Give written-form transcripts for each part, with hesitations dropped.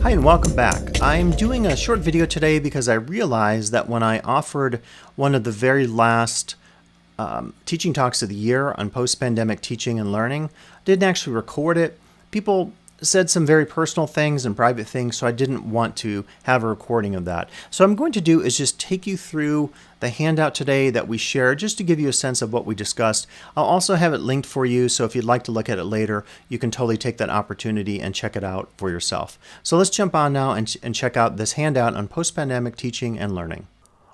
Hi and welcome back. I'm doing a short video today because I realized that when I offered one of the very last teaching talks of the year on post-pandemic teaching and learning, I didn't actually record it. People said some very personal things and private things, so I didn't want to have a recording of that. So what I'm going to do is just take you through the handout today that we shared, just to give you a sense of what we discussed. I'll also have it linked for you, so if you'd like to look at it later, you can totally take that opportunity and check it out for yourself. So let's jump on now and check out this handout on post-pandemic teaching and learning.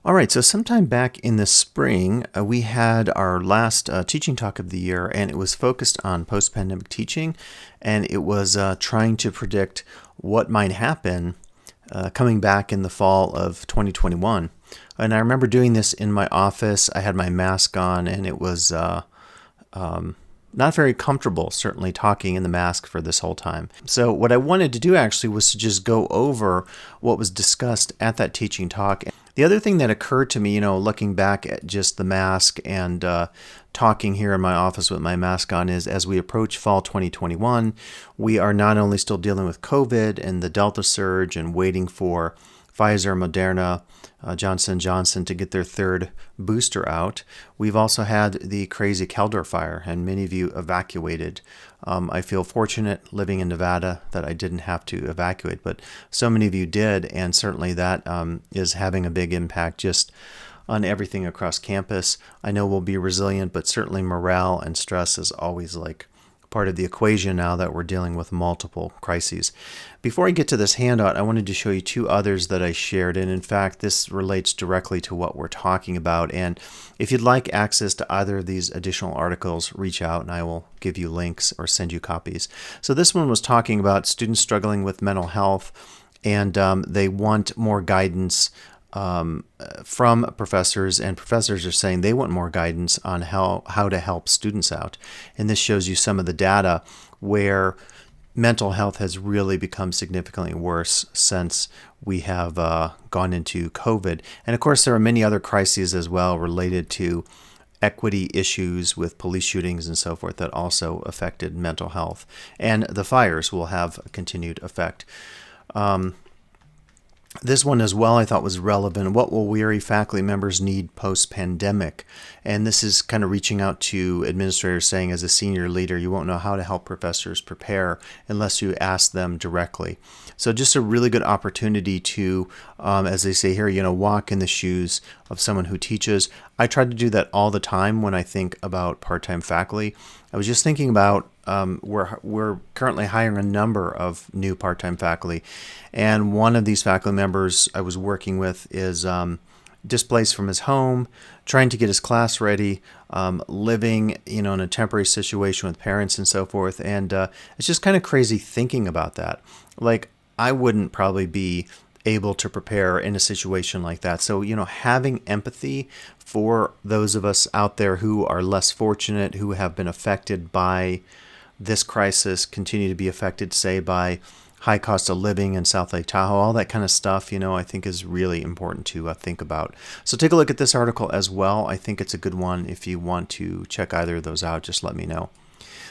All right, so sometime back in the spring, we had our last teaching talk of the year, and it was focused on post-pandemic teaching, and it was trying to predict what might happen coming back in the fall of 2021. And I remember doing this in my office. I had my mask on, and it was not very comfortable, certainly talking in the mask for this whole time. So what I wanted to do actually was to just go over what was discussed at that teaching talk. The other thing that occurred to me, looking back at just the mask and talking here in my office with my mask on, is as we approach fall 2021, we are not only still dealing with COVID and the Delta surge and waiting for Pfizer, Moderna, Johnson & Johnson to get their third booster out. We've also had the crazy Caldor fire, and many of you evacuated. I feel fortunate living in Nevada that I didn't have to evacuate, but so many of you did, and certainly that is having a big impact just on everything across campus. I know we'll be resilient, but certainly morale and stress is always part of the equation now that we're dealing with multiple crises. Before I get to this handout, I wanted to show you two others that I shared, and in fact this relates directly to what we're talking about. And if you'd like access to either of these additional articles, reach out and I will give you links or send you copies. So this one was talking about students struggling with mental health, and they want more guidance from professors, and professors are saying they want more guidance on how to help students out. And this shows you some of the data where mental health has really become significantly worse since we have gone into COVID. And of course, there are many other crises as well related to equity issues with police shootings and so forth that also affected mental health. And the fires will have a continued effect. This one as well I thought was relevant. What will weary faculty members need post-pandemic? And this is kind of reaching out to administrators, saying as a senior leader, you won't know how to help professors prepare unless you ask them directly. So just a really good opportunity to, as they say here, walk in the shoes of someone who teaches. I try to do that all the time when I think about part-time faculty. I was just thinking about we're currently hiring a number of new part-time faculty, and one of these faculty members I was working with is displaced from his home, trying to get his class ready, living in a temporary situation with parents and so forth, and it's just kind of crazy thinking about that. I wouldn't probably be able to prepare in a situation like that. So, having empathy for those of us out there who are less fortunate, who have been affected by this crisis, continue to be affected, say, by high cost of living in South Lake Tahoe, all that kind of stuff, I think is really important to think about. So take a look at this article as well. I think it's a good one. If you want to check either of those out, just let me know.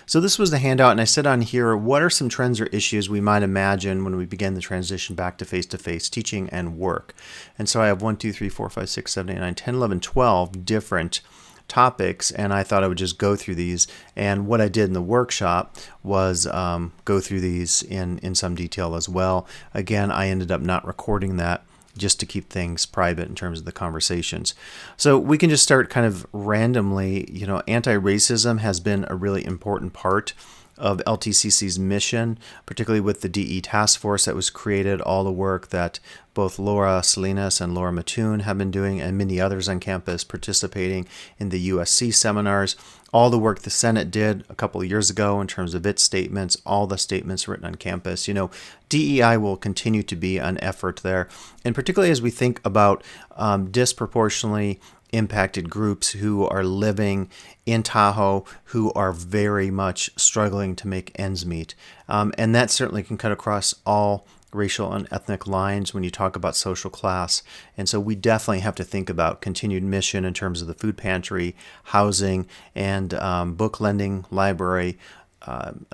So this was the handout, and I said on here, what are some trends or issues we might imagine when we begin the transition back to face-to-face teaching and work? And so I have 1, 2, 3, 4, 5, 6, 7, 8, 9, 10, 11, 12 different topics, and I thought I would just go through these. And what I did in the workshop was go through these in some detail as well. Again, I ended up not recording that just to keep things private in terms of the conversations. So we can just start kind of randomly. Anti-racism has been a really important part of LTCC's mission, particularly with the DE task force that was created, all the work that both Laura Salinas and Laura Mattoon have been doing, and many others on campus participating in the USC seminars, all the work the Senate did a couple of years ago in terms of its statements, all the statements written on campus. DEI will continue to be an effort there, and particularly as we think about disproportionately impacted groups who are living in Tahoe, who are very much struggling to make ends meet. And that certainly can cut across all racial and ethnic lines when you talk about social class. And so we definitely have to think about continued mission in terms of the food pantry, housing, and book lending, library,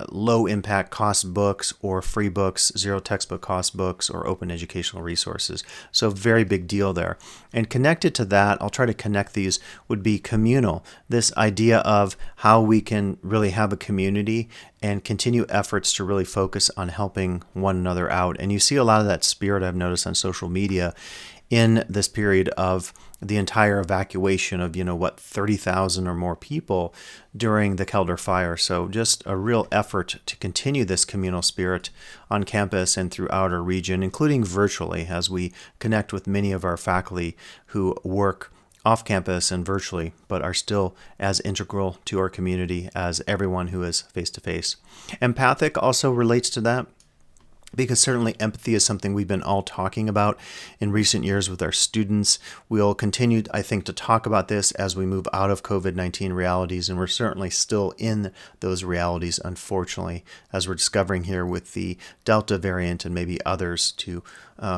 low impact cost books or free books, zero textbook cost books, or open educational resources. So very big deal there. And connected to that, I'll try to connect these, would be communal. This idea of how we can really have a community and continue efforts to really focus on helping one another out. And you see a lot of that spirit I've noticed on social media in this period of the entire evacuation of, 30,000 or more people during the Kelder fire. So just a real effort to continue this communal spirit on campus and throughout our region, including virtually, as we connect with many of our faculty who work off campus and virtually, but are still as integral to our community as everyone who is face-to-face. Empathic also relates to that, because certainly empathy is something we've been all talking about in recent years with our students. We'll continue, I think, to talk about this as we move out of COVID-19 realities, and we're certainly still in those realities, unfortunately, as we're discovering here with the Delta variant and maybe others to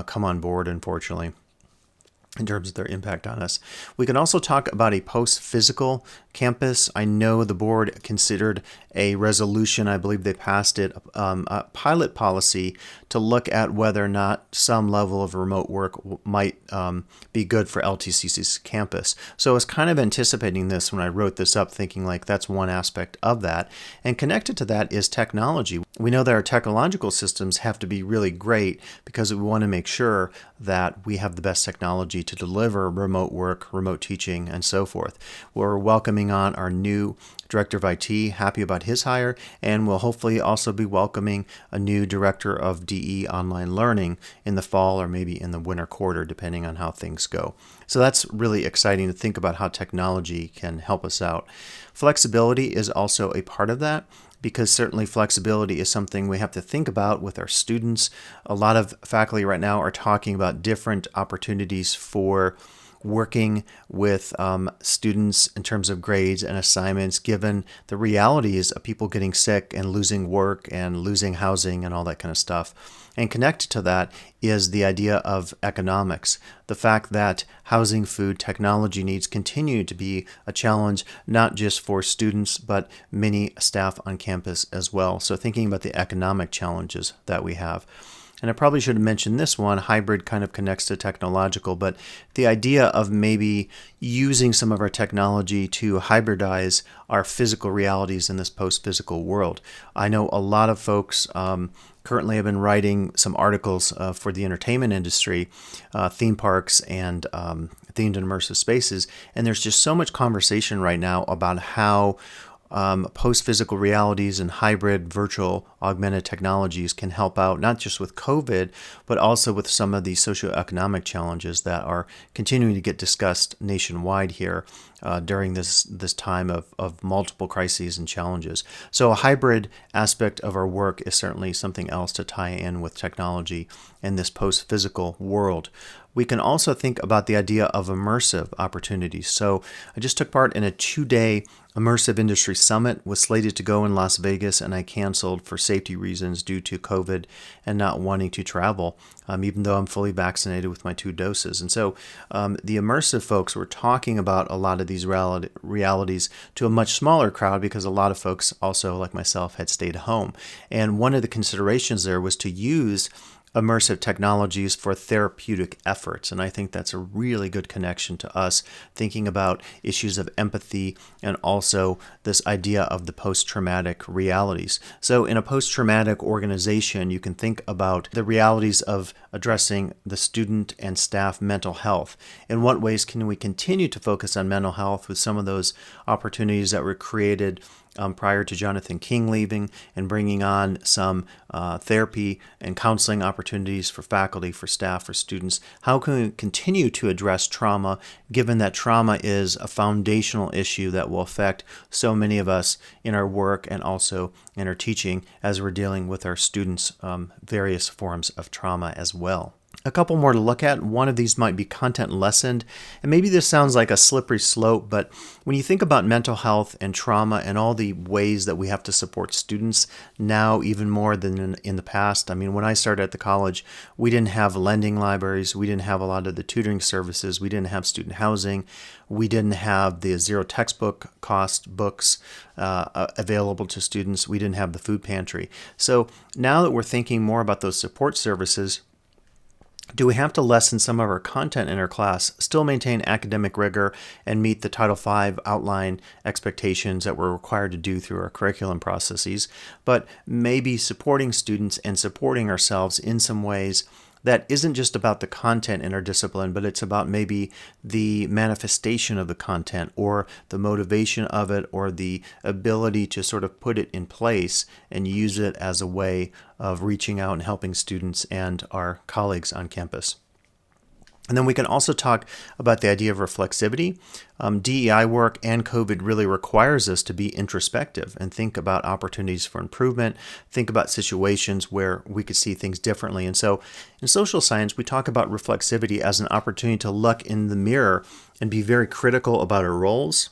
come on board, unfortunately, in terms of their impact on us. We can also talk about a post-physical campus. I know the board considered a resolution, I believe they passed it, a pilot policy to look at whether or not some level of remote work might be good for LTCC's campus. So I was kind of anticipating this when I wrote this up, thinking like that's one aspect of that. And connected to that is technology. We know that our technological systems have to be really great because we want to make sure that we have the best technology to deliver remote work, remote teaching, and so forth. We're welcoming on our new Director of IT, happy about his hire, and we'll hopefully also be welcoming a new Director of DE Online Learning in the fall or maybe in the winter quarter, depending on how things go. So that's really exciting to think about how technology can help us out. Flexibility is also a part of that, because certainly flexibility is something we have to think about with our students. A lot of faculty right now are talking about different opportunities for working with students in terms of grades and assignments, given the realities of people getting sick and losing work and losing housing and all that kind of stuff. And connected to that is the idea of economics, the fact that housing, food, technology needs continue to be a challenge, not just for students, but many staff on campus as well. So thinking about the economic challenges that we have. And I probably should have mentioned this one, hybrid kind of connects to technological, but the idea of maybe using some of our technology to hybridize our physical realities in this post-physical world. I know a lot of folks currently have been writing some articles for the entertainment industry, theme parks and themed and immersive spaces, and there's just so much conversation right now about how post-physical realities and hybrid virtual augmented technologies can help out, not just with COVID, but also with some of the socioeconomic challenges that are continuing to get discussed nationwide here during this time of multiple crises and challenges. So a hybrid aspect of our work is certainly something else to tie in with technology in this post-physical world. We can also think about the idea of immersive opportunities. So I just took part in a 2-day Immersive Industry Summit, was slated to go in Las Vegas, and I canceled for safety reasons due to COVID and not wanting to travel, even though I'm fully vaccinated with my 2 doses. And so the immersive folks were talking about a lot of these realities to a much smaller crowd, because a lot of folks also, like myself, had stayed home. And one of the considerations there was to use immersive technologies for therapeutic efforts. And I think that's a really good connection to us, thinking about issues of empathy and also this idea of the post-traumatic realities. So in a post-traumatic organization, you can think about the realities of addressing the student and staff mental health. In what ways can we continue to focus on mental health with some of those opportunities that were created prior to Jonathan King leaving, and bringing on some therapy and counseling opportunities for faculty, for staff, for students? How can we continue to address trauma, given that trauma is a foundational issue that will affect so many of us in our work and also in our teaching as we're dealing with our students' various forms of trauma as well? A couple more to look at. One of these might be content lessened. And maybe this sounds like a slippery slope, but when you think about mental health and trauma and all the ways that we have to support students now even more than in the past. I mean, when I started at the college, we didn't have lending libraries. We didn't have a lot of the tutoring services. We didn't have student housing. We didn't have the zero textbook cost books available to students. We didn't have the food pantry. So now that we're thinking more about those support services, do we have to lessen some of our content in our class, still maintain academic rigor, and meet the Title V outline expectations that we're required to do through our curriculum processes, but maybe supporting students and supporting ourselves in some ways that isn't just about the content in our discipline, but it's about maybe the manifestation of the content or the motivation of it or the ability to sort of put it in place and use it as a way of reaching out and helping students and our colleagues on campus. And then we can also talk about the idea of reflexivity. DEI work and COVID really requires us to be introspective and think about opportunities for improvement, think about situations where we could see things differently. And so in social science, we talk about reflexivity as an opportunity to look in the mirror and be very critical about our roles,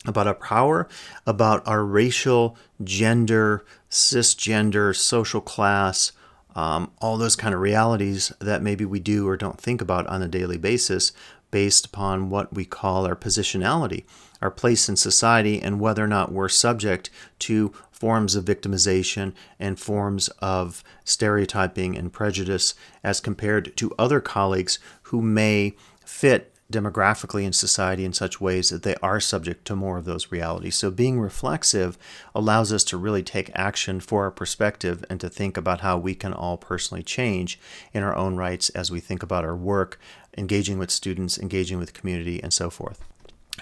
about our power, about our racial, gender, cisgender, social class, all those kind of realities that maybe we do or don't think about on a daily basis based upon what we call our positionality, our place in society, and whether or not we're subject to forms of victimization and forms of stereotyping and prejudice as compared to other colleagues who may fit demographically in society in such ways that they are subject to more of those realities. So being reflexive allows us to really take action for our perspective and to think about how we can all personally change in our own rights as we think about our work, engaging with students, engaging with community, and so forth.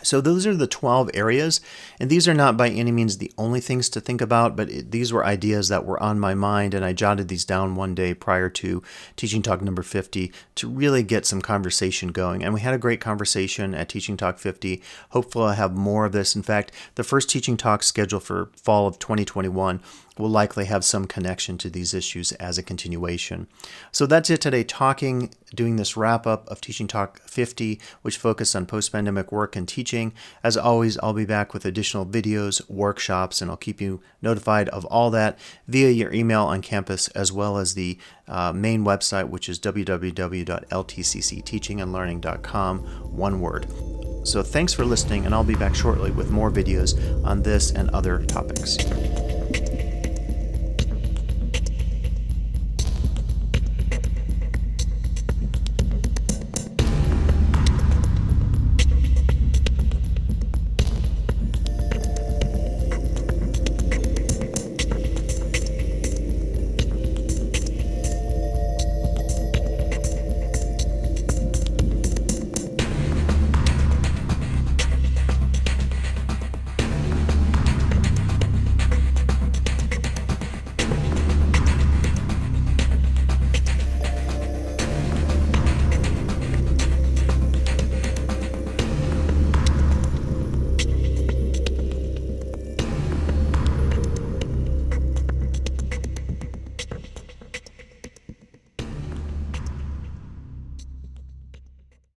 So those are the 12 areas, and these are not by any means the only things to think about, but these were ideas that were on my mind, and I jotted these down one day prior to Teaching Talk number 50 to really get some conversation going. And we had a great conversation at Teaching Talk 50. Hopefully I'll have more of this. In fact, the first Teaching Talk scheduled for fall of 2021 will likely have some connection to these issues as a continuation. So that's it today, doing this wrap up of Teaching Talk 50, which focused on post-pandemic work and teaching. As always, I'll be back with additional videos, workshops, and I'll keep you notified of all that via your email on campus, as well as the main website, which is www.ltccteachingandlearning.com, one word. So thanks for listening, and I'll be back shortly with more videos on this and other topics.